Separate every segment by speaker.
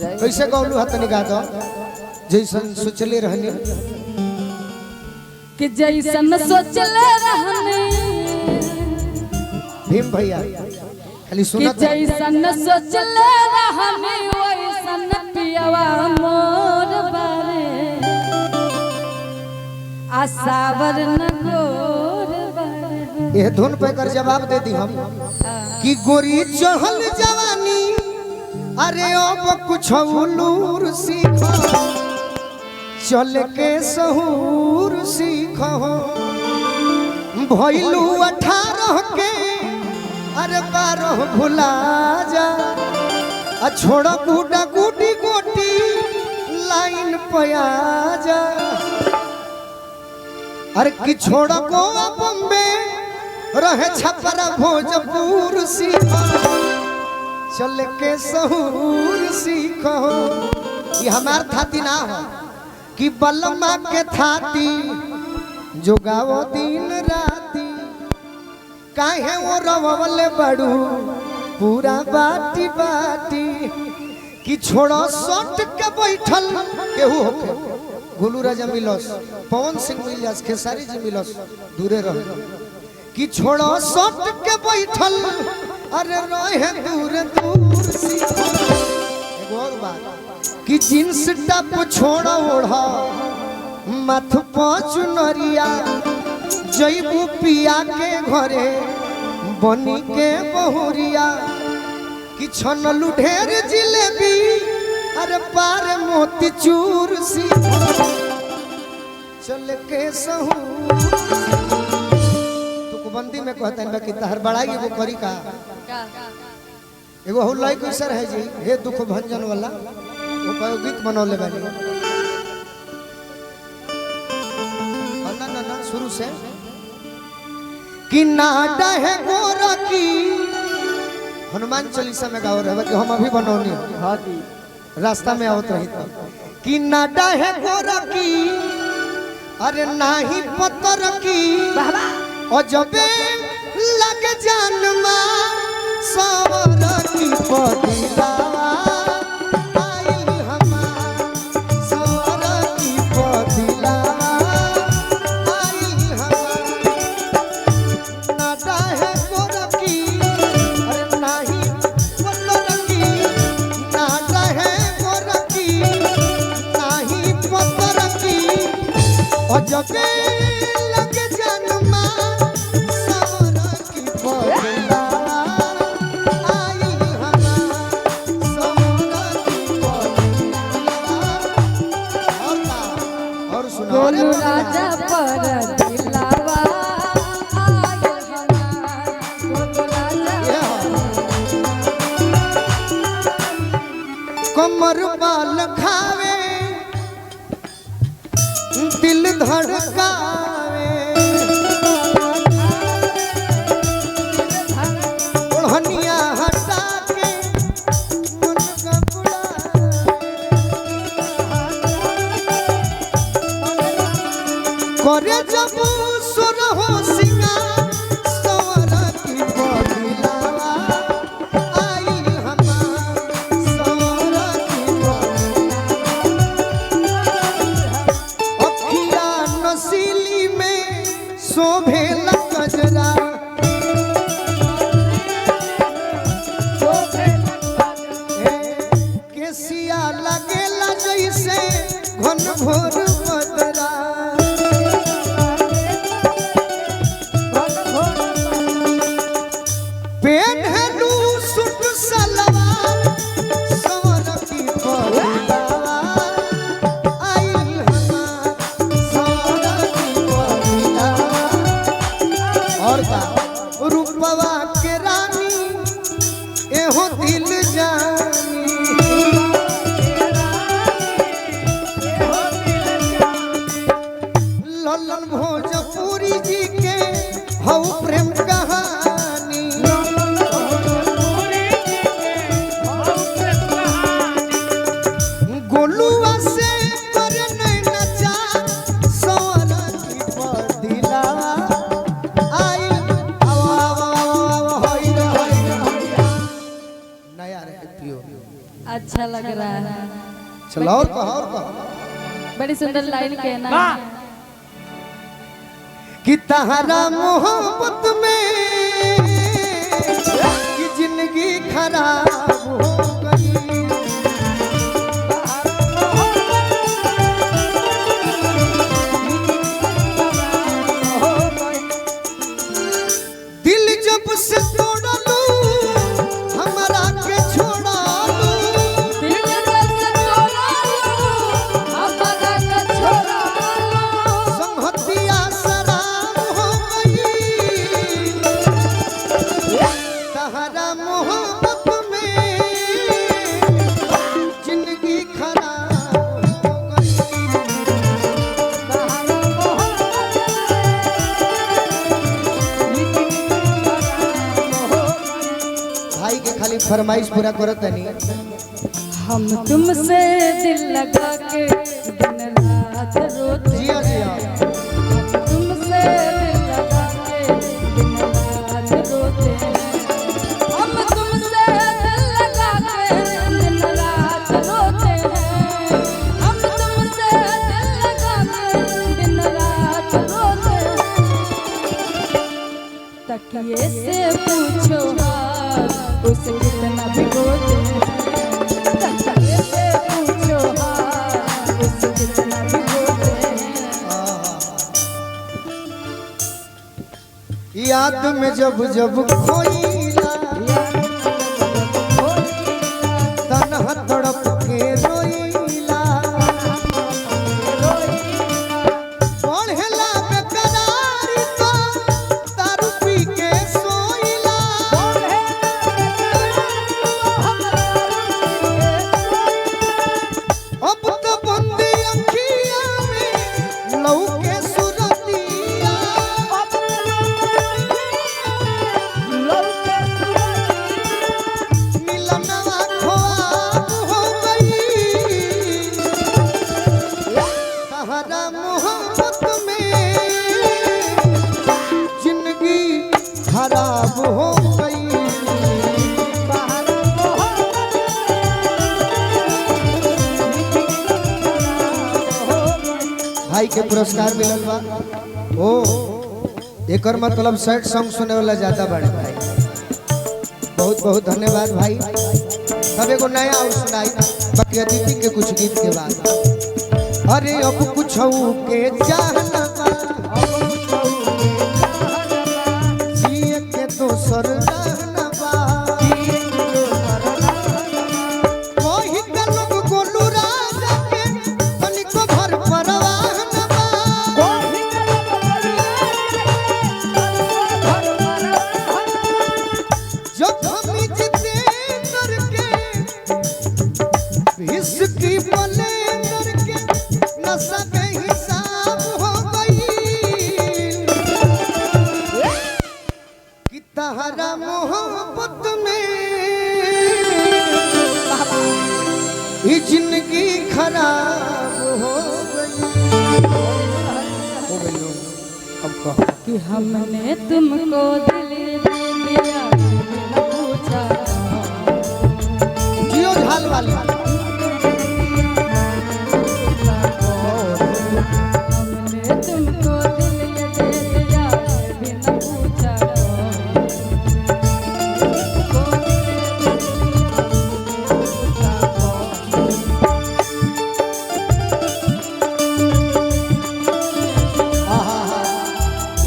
Speaker 1: कैसे गौलू हाथ निगाह दो जैसन सोचले रहने
Speaker 2: कि जैसन सोचले रहने
Speaker 1: भीम भैया खाली
Speaker 2: कि
Speaker 1: सुना
Speaker 2: जैसन सोचले रहने वैसन पियवा मोर बारे आसावर न गोर बारे।
Speaker 1: ये धुन पे कर जवाब दे दी हम कि गोरी चढ़ल जवानी अरे अब कुछ उलूर सीखो चल के सहूर सीखो भइलू 18 के अरे 12 भुला जा छोड़ गुडा गुडी गोटी लाइन पे आ जा अरे कि छोड़ गोवा बॉम्बे रहे छपरा भोजपुर सीखो चल के सहूर सीखो। ये हमार थाती ना हो कि बलमा के थाती जो गावो दिन राती काहे वो रवले बड़ू पूरा बाटी बाटी कि छोड़ो सट के बैठल केहू होके गुलू राजा मिलस पवन सिंह मिलस खेसारी जी मिलस दूरे रह कि छोड़ो सट के बैठल अरे रहे दूर दूर सीखो। एगो और बात कि जींस टप छोड़ ओढ़ा मथ पहुँच नरिया जैबू पिया के घरे बनी के बहुरिया कि छनलू ढेर जिलेबी अरे पार मोती चूर सीखो चल के सहूर बंदी में कहता है कि तहर बड़ाई एगो करी का एगो हुलाई कैसर है जी हे दुख भंजन वाला वो कयो गीत बनौले बानी ना ना ना शुरू से कि नाडा है गोरा की हनुमान चालीसा में गाओ रहे कि हम अभी बनौनी हां जी रास्ता में आवत रही था कि नाडा है गोरा की अरे नाही पत्थर की बाबा और जबे लग जन्मा सवर की पदिलावा आई हमार सवर की पदिलावा आई हमार नाडा है गोरकी अरे नाही पत्थरकी नाडा है गोरकी नाही पत्थरकी और जबे लग जन्मा
Speaker 2: गोलू राजा पर दिलावा आए हमार गोलू राजा
Speaker 1: कमर बाल खावे दिल धड़कावे ओढ़निया हटा के मन करे जब सुर हो सिंगार सवर की बदिलावा आई हमार सवर की अखिया नसीली में शोभे गजरा केसिया लगेला जैसे घन घोर बदरा पेनहलू सूट सलवार सवर की बदिलावा आई हमार सवर की बदिलावा और का रूपवा के रानी एहो दिल जानी
Speaker 2: बा
Speaker 1: चलो और कहो
Speaker 2: बड़ी सुंदर लाइन के ना
Speaker 1: कि तहरा मोहब्बत में कि जिंदगी खराब हो गई। दिल जब से तोड़ा लू हमारा के छोड़ा लू,
Speaker 2: दिल जब से तोड़ा लू हमारा के छोड़ा लू,
Speaker 1: संहतिया शराब हो गई। तहरा मोहब्बत में जिंदगी खराब हो गई। भाई के खाली फरमाइश पूरा करत नहीं।
Speaker 2: हम तुमसे दिल लगा के दिन रात रोते
Speaker 1: जिया जिया
Speaker 2: तुमसे दिल लगा के दिन रात रोते हम तुमसे दिल लगा के दिन रात रोते हैं हम तुमसे दिल लगा के दिन रात रोते तकिए से पूछो हाल उसे कितना भिगोते तकिए से पूछो हाल उसे कितना भिगोते
Speaker 1: याद में जब जब खोईला तन्हा तड़प के रोईला, पढ़ेला बेकरारी तो दारू पी के सोईला। अब तो बंदी अखिया में लौके सुरतिया, मिलनवा ख्वाब हो गई। तहरा मोहब्बत में जिंदगी खराब हो गई। भाई के पुरस्कार मिलल बा। ओ एकर मतलब सैड सॉन्ग सुने वाला ज्यादा बड़े भाई। बहुत बहुत धन्यवाद भाई। अब एगो नया और सुनाई बाकी अतिथि के कुछ गीत के बाद। अरे अब कुछ के जाना जिए के दोसर रहना बा। कोई के लोग गोलू राजा के तनिको भर परवाह न बा। जब हम जीते करके हिस्की बोले करके नशा के हिसाब हो गई। कि तहरा मोहब्बत में ये जिंदगी खराब हो गई। अब कहो
Speaker 2: कि हमने तुमको दिल दे दिया बिना पूछा
Speaker 1: जियो झाल वाली
Speaker 2: हमने तुमको दिल दे दिया बिना पूछा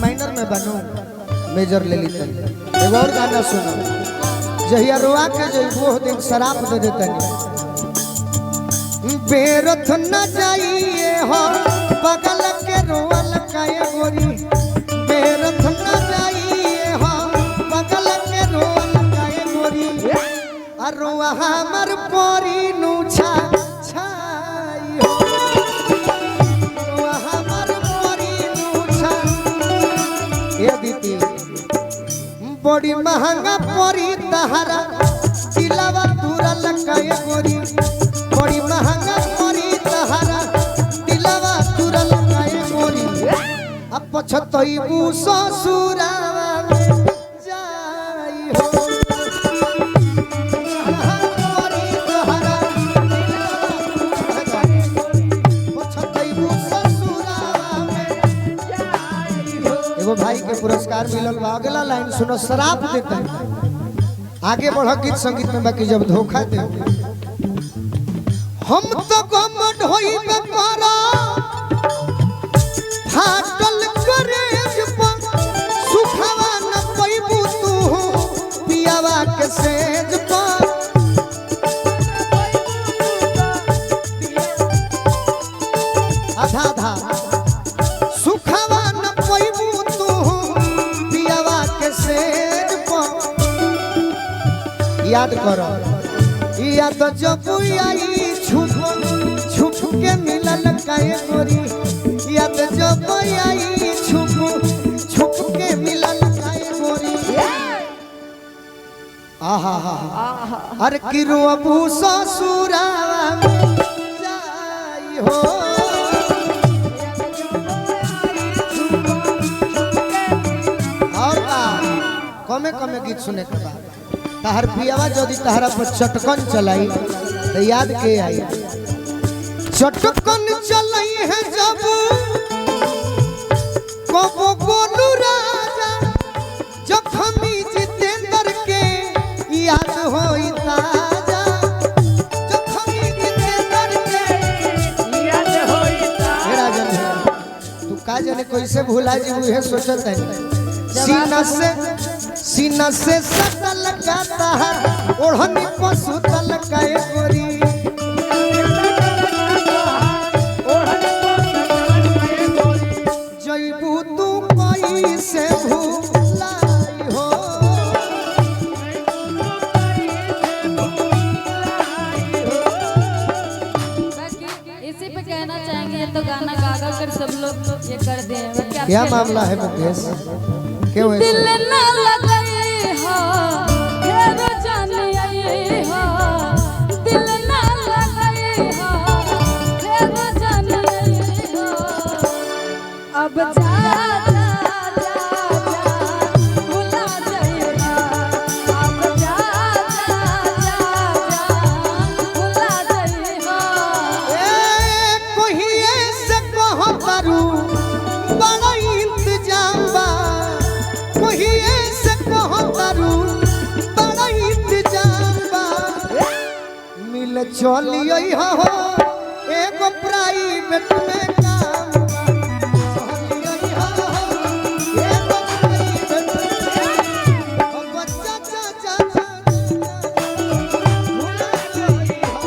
Speaker 1: माइनर में बनो मेजर ले ली तनी। एगो और गाना सुनो जहिया रोआ के जइबो दिन शराब दे देतनी। बेरथ न जाइए हो बगल के रोअल काए गोरी। बेरथ न जाइए हो बगल के रोअल काए गोरी। अरुआ हमर पोरी नुछा छाई हो। अरुआ हमर पोरी नुछा ए दीदी बड़ी महंगा परी तहरा दिलवा दूरा लकाए गोरी। बड़ी महंगा परी तहरा दिलवा दूरा लकाए गोरी। अब पछतइबू ससुरावा में जाई हो। परी तहरा पुरस्कार मिलल बा। अगला लाइन सुनो, शराब देता है। आगे बढ़ो गीत संगीत में, बाकी जब धोखा दे हम तो गमड होइबे करा फाटल करेज पर सुखवा न पैबू तू पियावा के सेज पर आधा आधा सुखवा न पैबू तू पियावा के सेज पर। याद करो याद जब आई छुप छुप के मिलल काए गोरी, याद जब आई छुप छुप के मिलल काए गोरी। आहा हा अरे किरो अबू ससुरावा में जाई हो और कमे कमे गीत सुने के बाद तहर पियावा यदि तहरा पर चटकन चलाई तो याद के आई। चटकन चलाई है जब कबो गोलू राजा, जखमी जितेंद्र के याद होई ताजा, जखमी जितेंद्र के याद होई ताजा। राजन तू का जाने कैसे भूला जी उहे सोचत है। सीना से सटल गाता है ओढ़नी को सुतल काए गोरी, जईबू तू कोई से भूलाई हो।
Speaker 2: इसी पे कहना चाहेंगे, तो गाना गा कर सब लोग ये कर दें।
Speaker 1: क्या मामला है मुकेश, क्यों
Speaker 2: दिल ना लगे हो फिर जाने आई हो, दिल ना लगे हो फिर जाने आई हो। अब जा जा जा जा भुला जाएगा, अब जा जा जा जा भुला जाएगा।
Speaker 1: ए कोई ऐसे कहो करू बड़ा इंतजाम बा, कोई ऐसे कहो करू बड़ा इंतजाम बा। मिल चलिए हो एगो प्राइवेट में काम बा, चलिए हो एगो प्राइवेट में। ओ बच्चा चा चा चा भुला जाई हो,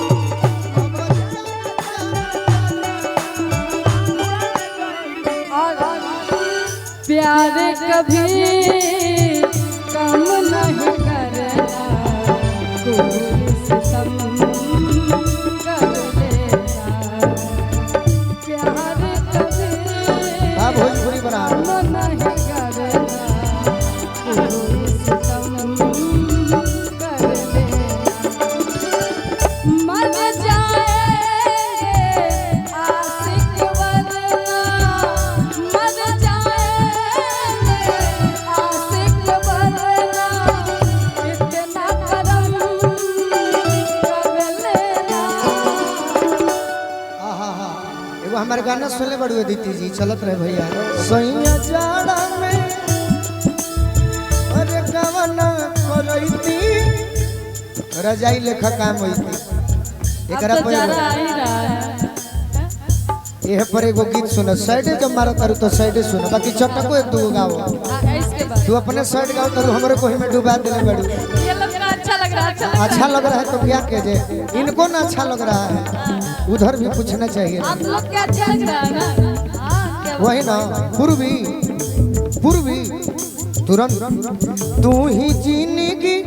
Speaker 1: ओ बच्चा
Speaker 2: प्यार कभी कम नहीं करना, कोई सितम कर लेता। प्यार कभी
Speaker 1: भोजपुरी बना
Speaker 2: कम नहीं करना, कोई सितम कर लेता। मर जाए आशिक वरना, मर जाए आशिक वरना, इतना करम कर लेना।
Speaker 1: आहा एगो हमारे गाना सुनले बड़ुए दीदी जी, चलत रहे भैया। सैया जाड़ा में अरे गवना करैती रजाई लेखा काम होईती। एकरा
Speaker 2: अब तो
Speaker 1: पर
Speaker 2: जरा आ ही रहा है।
Speaker 1: एह पर एगो गीत सुनो, साइडे जब मारा तारू तो साइडे सुनो, बाकी चटको एक दो गाओ।
Speaker 2: इसके बाद
Speaker 1: तू अपने साइड गाओ तारू, हमरे कोही में डुबा देले बड़ू।
Speaker 2: ये लोग का अच्छा लग रहा है,
Speaker 1: अच्छा लग रहा है तो क्या कह जे, इनको ना अच्छा लग रहा है उधर भी पूछना चाहिए।
Speaker 2: आप लोग क्या अच्छा लग रहा है ना। हाँ, क्या
Speaker 1: वही ना पूर्वी पूर्वी तुरंत तू ही जिंदगी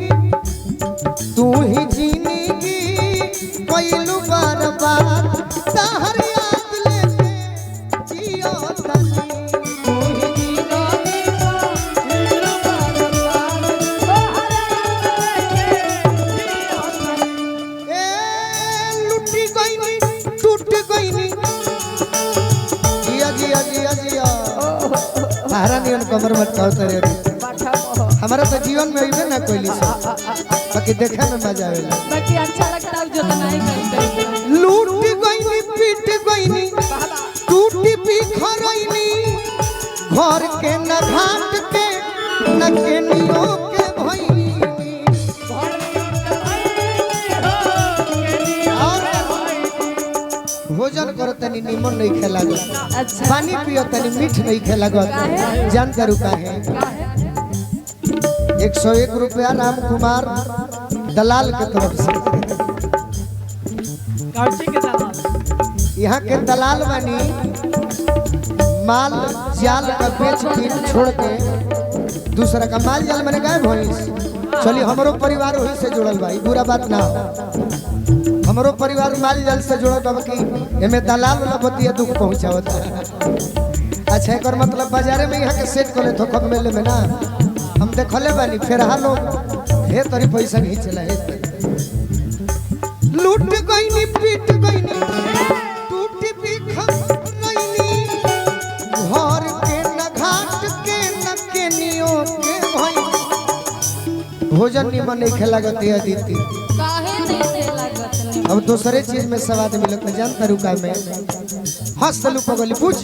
Speaker 1: कोइलू बार बार तहर याद लेके जियो तनी। तू ही जिंदगी कोइलू बार बार तहर याद लेके जियो तनी। ए लुटी गईनी टूट गईनी जिया जिया जिया जिया तारा नियन कमर मत कहत रे। हमारा तो जीवन में इबे ना कोई लिसा, बाकी देखे में मजा आवेला।
Speaker 2: बाकी अच्छा लगता है जो तो नहीं करते।
Speaker 1: लूट गईनी पीट गईनी टूटी बिखरईनी घर के न घाट के नकेनियो के भइनी भोजन करो तनी निमन नहीं खेला गो
Speaker 2: अच्छा
Speaker 1: पानी पियो तनी मीठ नहीं खेला गो जान करू काहे 101 रुपया राम कुमार दलाल के तरफ से यहाँ के दलाल बनी माल जाल का बेच के छोड़ के दूसरा का माल जाल मैंने गायब भइस चलिए हमरो परिवार वही से जुड़ल बा बुरा बात ना हो हमरो परिवार माल जाल से जुड़ल बा कि एमे दलाल वाला बतिया दुख पहुंचावत अच्छा एक मतलब बाजारे में यहाँ के सेट करे थोक मेले में ना हम देखले बानी फिर हालो हे तरी पैसा नहीं चला है लूट गईनी पीट गईनी टूट बिखर गईनी घर के न घाट के न केनियो के भई भोजन निमन नहीं खेला गती अदिति
Speaker 2: काहे नहीं लागत
Speaker 1: अब दूसरे चीज में स्वाद मिलत न जान तरुका में हंसलू पगली पूछ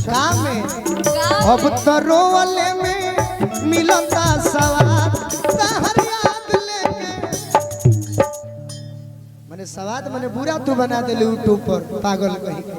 Speaker 1: का में अब तो रोवले में मिलता स्वाद तहर याद लेके माने स्वाद माने बुरा तू बना देलू यूट्यूब पर पागल कही के